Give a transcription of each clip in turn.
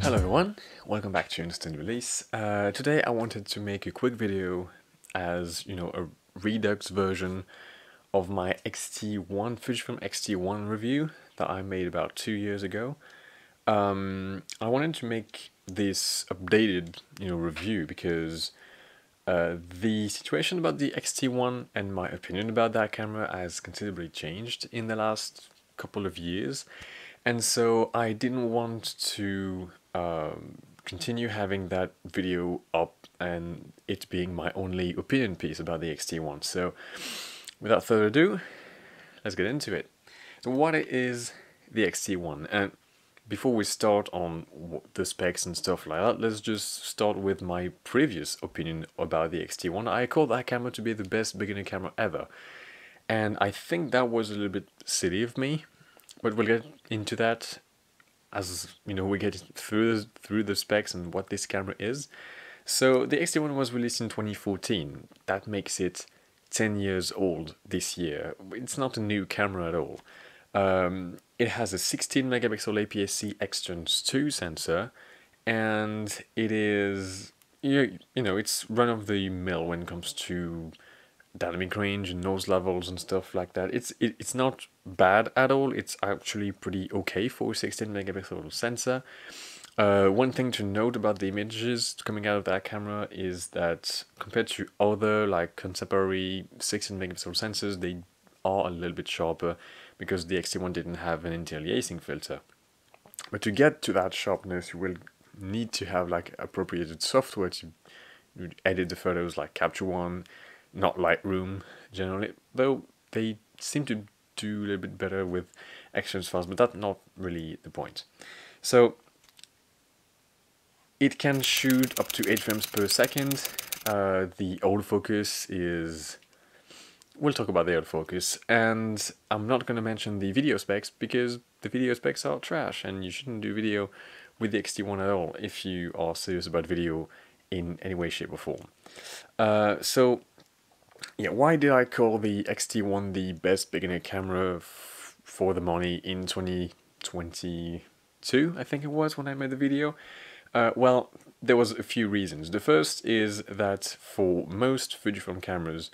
Hello everyone, welcome back to Instant Release. Today I wanted to make a quick video as, a Redux version of my X-T1, Fujifilm X-T1 review that I made about 2 years ago. I wanted to make this updated, review because the situation about the X-T1 and my opinion about that camera has considerably changed in the last couple of years. And so I didn't want to continue having that video up and it being my only opinion piece about the X-T1. So without further ado, let's get into it. So what is the X-T1? And before we start on the specs and stuff like that, let's just start with my previous opinion about the X-T1. I call that camera to be the best beginner camera ever. And I think that was a little bit silly of me, but we'll get into that as we get through the specs and what this camera is. So the X-T1 was released in 2014. That makes it 10 years old this year. It's not a new camera at all. It has a 16 megapixel APS-C X-Trans2 sensor, and it is it's run of the mill when it comes to dynamic range and noise levels and stuff like that. It's not bad at all. It's actually pretty okay for a 16 megapixel sensor. One thing to note about the images coming out of that camera is that compared to other like contemporary 16 megapixel sensors, they are a little bit sharper because the X-T1 didn't have an anti-aliasing filter. But to get to that sharpness, you will need to have like appropriated software to edit the photos, like Capture One, not Lightroom generally, though they seem to do a little bit better with X-Trans files, but that's not really the point. So it can shoot up to 8 frames per second. The autofocus is... We'll talk about the autofocus, and I'm not going to mention the video specs because the video specs are trash and you shouldn't do video with the X-T1 at all if you are serious about video in any way, shape or form. So yeah, why did I call the X-T1 the best beginner camera for the money in 2022, I think it was, when I made the video? Well, there was a few reasons. The first is that for most Fujifilm cameras,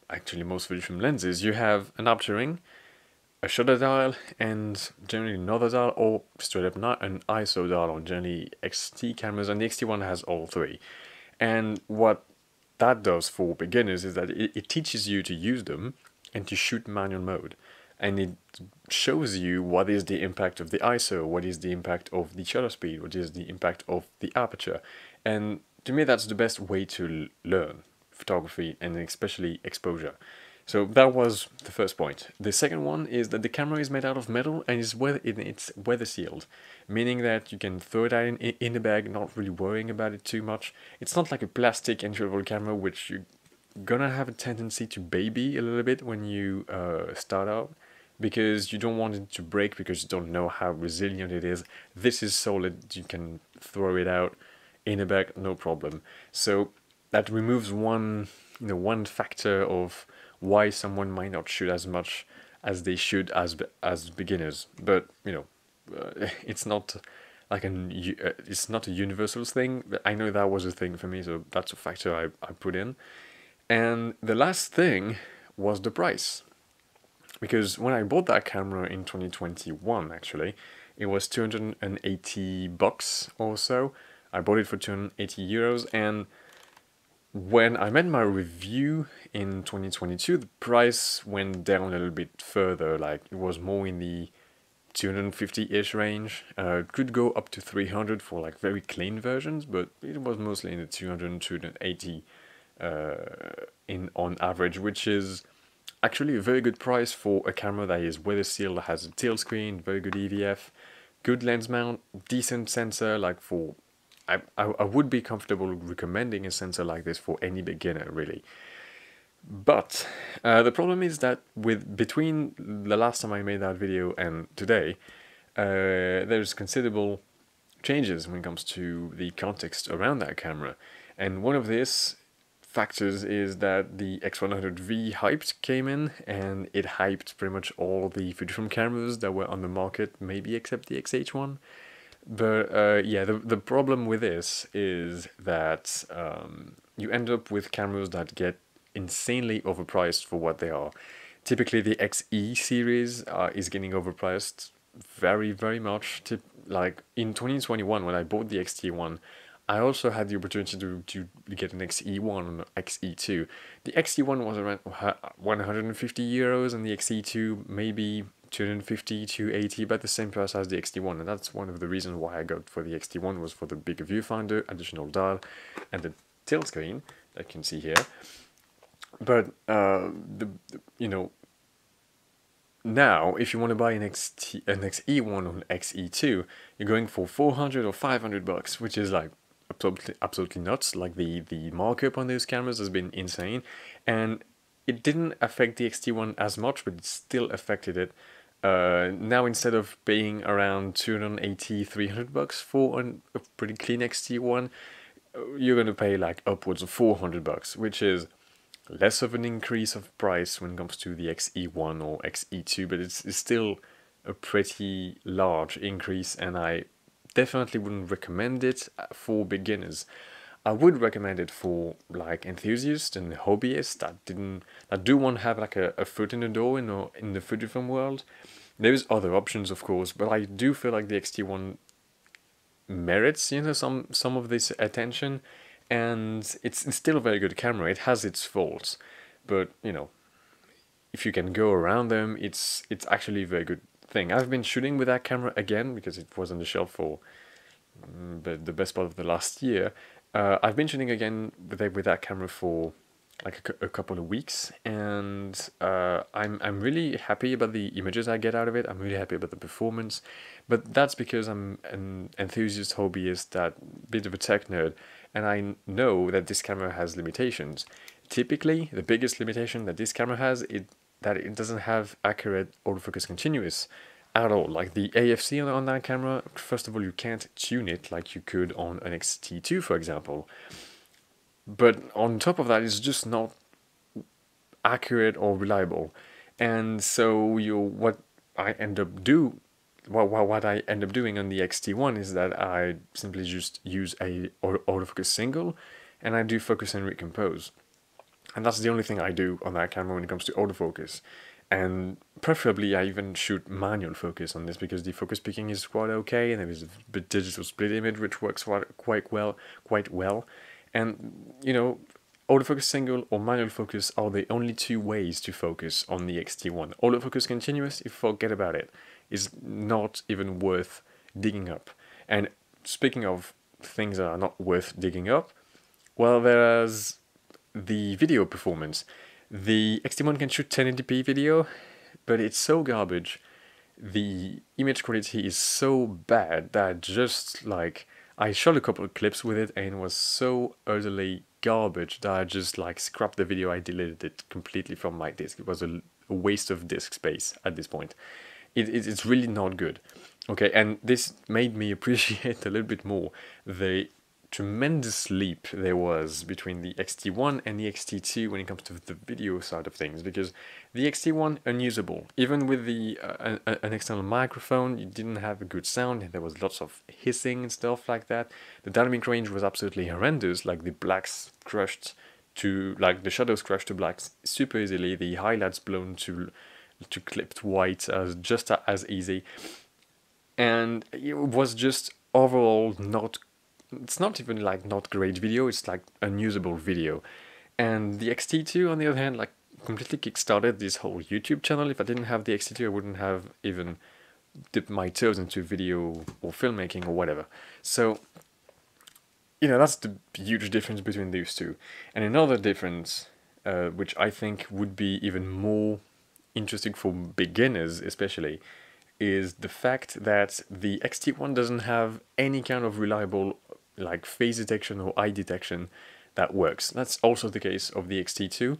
actually most Fujifilm lenses, you have an aperture ring, a shutter dial, and generally another dial, or straight up an ISO dial on generally X-T cameras, and the X-T1 has all three. And what that does for beginners is that it teaches you to use them and to shoot manual mode. And it shows you what is the impact of the ISO, what is the impact of the shutter speed, what is the impact of the aperture. And to me, that's the best way to learn photography and especially exposure. So that was the first point. The second one is that the camera is made out of metal and it's weather sealed, meaning that you can throw it out in the bag, not really worrying about it too much. It's not like a plastic entry-level camera, which you're gonna have a tendency to baby a little bit when you start out, because you don't want it to break because you don't know how resilient it is. This is solid, you can throw it out in a bag, no problem. So that removes one factor of why someone might not shoot as much as they should as beginners. But it's not like it's not a universal thing. I know that was a thing for me, so that's a factor I put in. And the last thing was the price, because when I bought that camera in 2021, actually, it was 280 bucks or so. I bought it for 280 euros, and when I made my review in 2022, the price went down a little bit further, like it was more in the 250-ish range. Could go up to 300 for like very clean versions, but it was mostly in the 200, 280 on average, which is actually a very good price for a camera that is weather sealed, has a tilt screen, very good EVF, good lens mount, decent sensor. Like for, I would be comfortable recommending a sensor like this for any beginner, really. But the problem is that between the last time I made that video and today, there's considerable changes when it comes to the context around that camera. And one of these factors is that the X100V hyped came in, and it hyped pretty much all the Fujifilm cameras that were on the market, maybe except the X-H1. But yeah, the problem with this is that you end up with cameras that get insanely overpriced for what they are. Typically, the XE series is getting overpriced very, very much. Like in 2021, when I bought the X-T1, I also had the opportunity to get an XE1 and an XE2. The XE1 was around 150 euros, and the XE2 maybe 250, 280, about the same price as the X-T1. And that's one of the reasons why I got for the X-T1, was for the bigger viewfinder, additional dial, and the tilt screen that you can see here. But you know, now if you want to buy an XE1 or an XE2, you're going for 400 or 500 bucks, which is like absolutely nuts. Like the markup on those cameras has been insane, and it didn't affect the X-T1 as much, but it still affected it. Now instead of paying around 280, 300 bucks for a pretty clean X-T1, you're going to pay like upwards of 400 bucks, which is less of an increase of price when it comes to the XE1 or XE2, but it's still a pretty large increase, and I definitely wouldn't recommend it for beginners. I would recommend it for like enthusiasts and hobbyists that do want to have like a foot in the door in the Fujifilm world. There's other options, of course, but I do feel like the X-T1 merits, you know, some of this attention, and it's still a very good camera. It has its faults, but you know, if you can go around them, it's actually a very good thing. I've been shooting with that camera again because it was on the shelf for the best part of the last year. I've been shooting again with that camera for like a couple of weeks, and I'm really happy about the images I get out of it. I'm really happy about the performance, but that's because I'm an enthusiast, hobbyist, that bit of a tech nerd, and I know that this camera has limitations. Typically, the biggest limitation that this camera has is that it doesn't have accurate autofocus continuous at all. Like the AFC on that camera, first of all, you can't tune it like you could on an X-T2, for example. But on top of that, it's just not accurate or reliable. And so what I end up doing on the X-T1 is that I simply just use a autofocus single, and I do focus and recompose. And that's the only thing I do on that camera when it comes to autofocus. And preferably I even shoot manual focus on this, because the focus picking is quite okay, and there is a digital split image which works quite well. And you know, autofocus single or manual focus are the only two ways to focus on the X-T1. Autofocus continuous, if forget about it, is not even worth digging up. And speaking of things that are not worth digging up, well, there's the video performance. The X-T1 can shoot 1080p video, but it's so garbage. The image quality is so bad that just like, I shot a couple of clips with it, and it was so utterly garbage that I just like scrapped the video. I deleted it completely from my disk. It was a waste of disk space at this point. It's really not good. Okay, and this made me appreciate a little bit more the tremendous leap there was between the X-T1 and the X-T2 when it comes to the video side of things, because the X-T1 unusable. Even with the an external microphone, you didn't have a good sound, and there was lots of hissing and stuff like that. The dynamic range was absolutely horrendous, like the blacks crushed to, like the shadows crushed to blacks super easily, the highlights blown to clipped white just as easy, and it was just overall not. It's not even like not great video, it's like unusable video. And the X-T2 on the other hand, like completely kickstarted this whole YouTube channel. If I didn't have the X-T2, I wouldn't have even dip my toes into video or filmmaking or whatever. So, that's the huge difference between those two. And another difference, which I think would be even more interesting for beginners especially, is the fact that the X-T1 doesn't have any kind of reliable like phase detection or eye detection that works. That's also the case of the X-T2.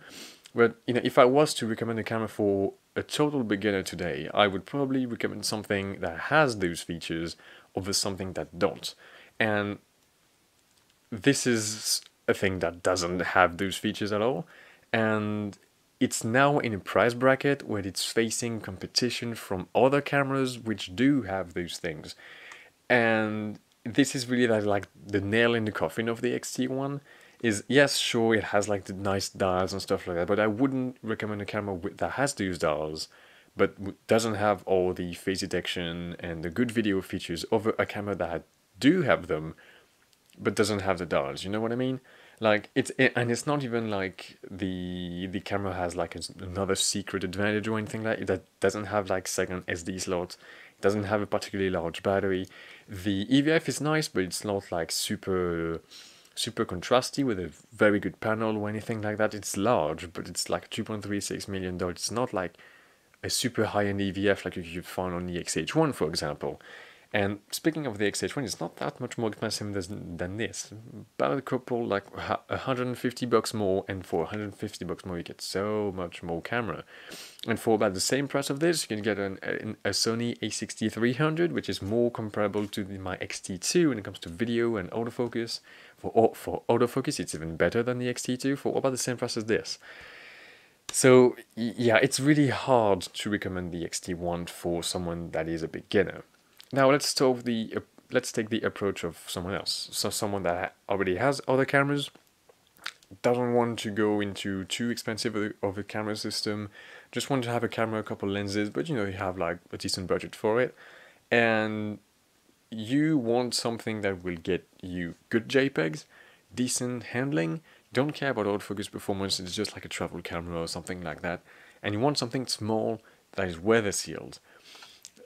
But if I was to recommend a camera for a total beginner today, I would probably recommend something that has those features over something that don't. And this is a thing that doesn't have those features at all, and it's now in a price bracket where it's facing competition from other cameras which do have those things. And this is really like the nail in the coffin of the X-T1 is, yes, sure, it has like the nice dials and stuff like that, but I wouldn't recommend a camera that has those dials but doesn't have all the phase detection and the good video features over a camera that do have them but doesn't have the dials. You know what I mean? Like and it's not even like the camera has like another secret advantage or anything like that. It doesn't have like second SD slots. It doesn't have a particularly large battery. The EVF is nice, but it's not like super contrasty with a very good panel or anything like that. It's large, but it's like $2.36 million. It's not like a super high-end EVF like you find on the XH1, for example. And speaking of the XH1, it's not that much more expensive than this. About a couple, like $150 more, and for $150 more, you get so much more camera. And for about the same price of this, you can get a Sony a6300, which is more comparable to my X-T2 when it comes to video and autofocus. For autofocus, it's even better than the X-T2 for about the same price as this. So yeah, it's really hard to recommend the X-T1 for someone that is a beginner. Now let's take the approach of someone else. So someone that already has other cameras, doesn't want to go into too expensive of a camera system, just want to have a camera, a couple lenses, but you have like a decent budget for it, and you want something that will get you good JPEGs, decent handling, don't care about autofocus performance, it's just like a travel camera or something like that, and you want something small that is weather sealed.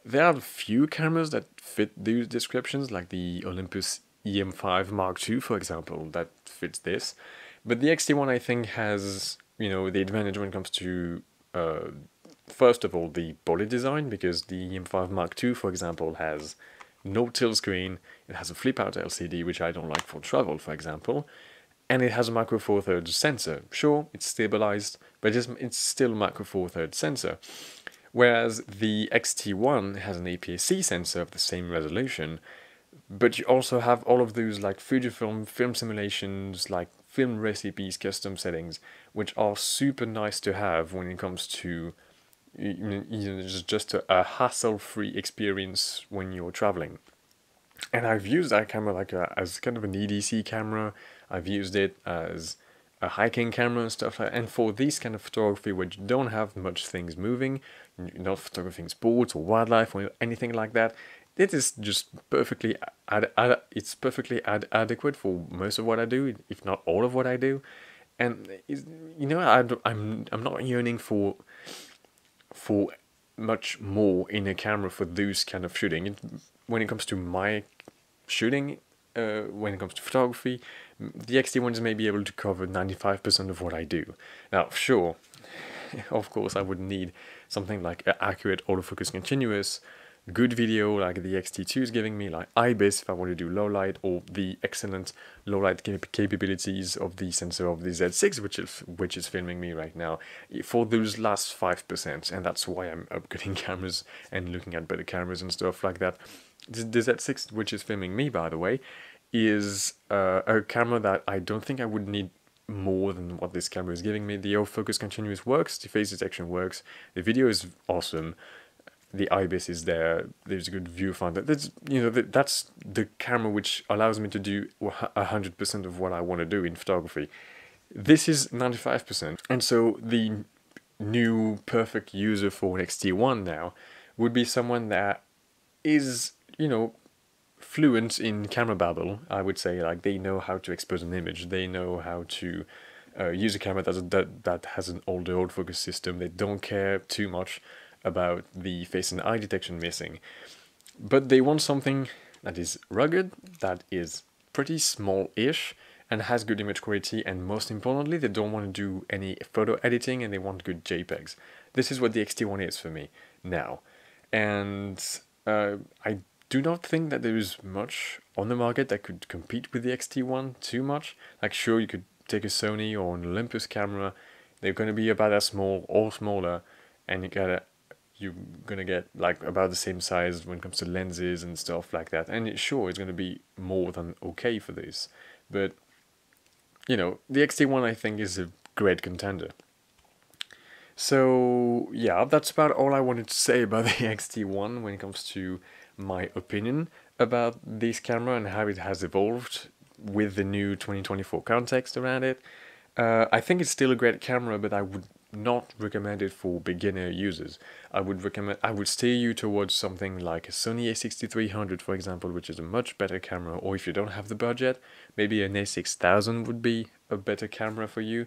There are a few cameras that fit these descriptions, like the Olympus EM5 Mark II, for example, that fits this. But the X-T1, I think, has, the advantage when it comes to, first of all, the body design, because the EM5 Mark II, for example, has no tilt screen, it has a flip-out LCD, which I don't like for travel, for example, and it has a Macro Four Thirds sensor. Sure, it's stabilized, but it's still a Macro Four Thirds sensor. Whereas the X-T1 has an APS-C sensor of the same resolution, but you also have all of those like Fujifilm film simulations, like film recipes, custom settings, which are super nice to have when it comes to just a hassle-free experience when you're traveling. And I've used that camera as kind of an EDC camera. I've used it as a hiking camera and stuff like that. And for this kind of photography where you don't have much things moving, you're not photographing sports or wildlife or anything like that, it is just perfectly adequate for most of what I do, if not all of what I do. And I'm not yearning for much more in a camera for those kind of shooting. When it comes to my shooting, when it comes to photography, the X-T1s may be able to cover 95% of what I do. Now, sure, of course, I would need something like an accurate autofocus continuous, good video like the X-T2 is giving me, like IBIS if I want to do low light, or the excellent low light capabilities of the sensor of the Z6, which is filming me right now, for those last 5%, and that's why I'm upgrading cameras and looking at better cameras and stuff like that. The Z6, which is filming me, by the way, is a camera that I don't think I would need more than what this camera is giving me. The autofocus continuous works, the phase detection works, the video is awesome, the IBIS is there, there's a good viewfinder. That's the camera which allows me to do 100% of what I want to do in photography. This is 95%, and so the new perfect user for an X-T1 now would be someone that is, fluent in camera babble, I would say. Like, they know how to expose an image, they know how to use a camera that has an older autofocus system, they don't care too much about the face and eye detection missing. But they want something that is rugged, that is pretty small-ish, and has good image quality, and most importantly, they don't want to do any photo editing and they want good JPEGs. This is what the X-T1 is for me now. And I do not think that there is much on the market that could compete with the X-T1 too much. Like, sure, you could take a Sony or an Olympus camera, they're going to be about as small or smaller, and you're gonna get like about the same size when it comes to lenses and stuff like that. And sure, it's gonna be more than okay for this, but you know, the X-T1 I think is a great contender. So yeah, that's about all I wanted to say about the X-T1 when it comes to my opinion about this camera and how it has evolved with the new 2024 context around it. I think it's still a great camera, but I would not recommend it for beginner users. I would steer you towards something like a Sony a6300, for example, which is a much better camera, or if you don't have the budget, maybe an a6000 would be a better camera for you.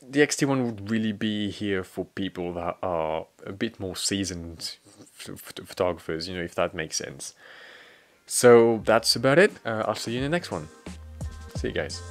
The X-T1 would really be here for people that are a bit more seasoned photographers, you know, if that makes sense. So that's about it. I'll see you in the next one. See you guys.